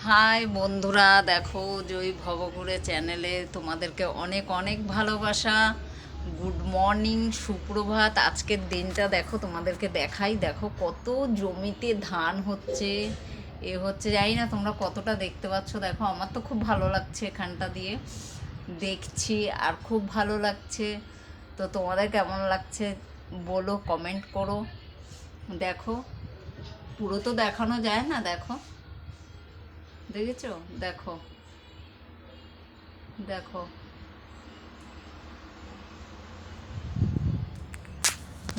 High বন্ধুরা, দেখো জয় ভবঘুরে চ্যানেলে তোমাদেরকে অনেক অনেক ভালোবাসা। গুড মর্নিং, সুপ্রভাত। আজকের দিনটা দেখো, তোমাদেরকে দেখাই। দেখো কত জমিতে ধান হচ্ছে, হচ্ছে জানি না তোমরা কতটা দেখতে পাচ্ছ। দেখো আমার তো খুব ভালো লাগছে এখানটা দিয়ে দেখছি, আর খুব ভালো লাগছে। তো তোমাদের কেমন লাগছে বলো, কমেন্ট করো। দেখো পুরো তো দেখানো যায় না, দেখো দেখেছো? দেখো দেখো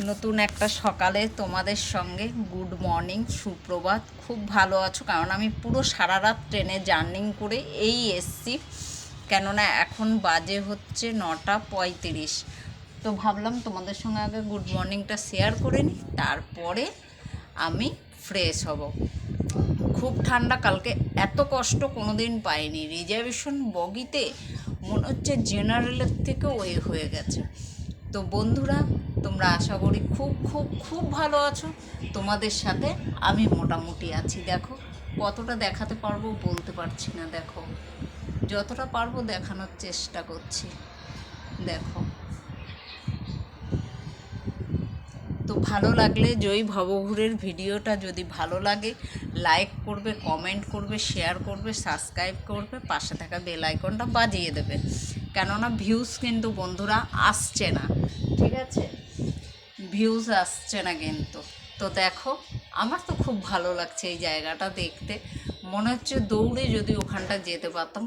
নতুন একটা সকালে তোমাদের সঙ্গে গুড মর্নিং, সুপ্রভাত। খুব ভালো আছো? কারণ আমি পুরো সারা রাত ট্রেনে জার্নি করে এসছি। কেননা এখন বাজে হচ্ছে 9:35। তো ভাবলাম তোমাদের সঙ্গে আগে গুড মর্নিংটা শেয়ার করে নিই, তারপরে আমি ফ্রেশ হব। খুব ঠান্ডা, কালকে এত কষ্ট কোনো দিন পাইনি। রিজার্ভেশন বগিতে মনে হচ্ছে জেনারেলের থেকেও হয়ে গেছে। তো বন্ধুরা, তোমরা আশা করি খুব খুব খুব ভালো আছো। তোমাদের সাথে আমি মোটামুটি আছি। দেখো কতটা দেখাতে পারবো বলতে পারছি না। দেখো যতটা পারবো দেখানোর চেষ্টা করছি। দেখো, তো ভালো লাগলে জয়ী ভবঘুরের ভিডিওটা যদি ভালো লাগে লাইক করবে, কমেন্ট করবে, শেয়ার করবে, সাবস্ক্রাইব করবে, পাশে থাকা বেল আইকনটা বাজিয়ে দেবে। কেননা ভিউজ কিন্তু বন্ধুরা আসছে না, ঠিক আছে? ভিউজ আসছে না কিন্তু। তো দেখো, আমার তো খুব ভালো লাগছে এই জায়গাটা দেখতে। মনে হচ্ছে দৌড়ে যদি ওখানটা যেতে পারতাম।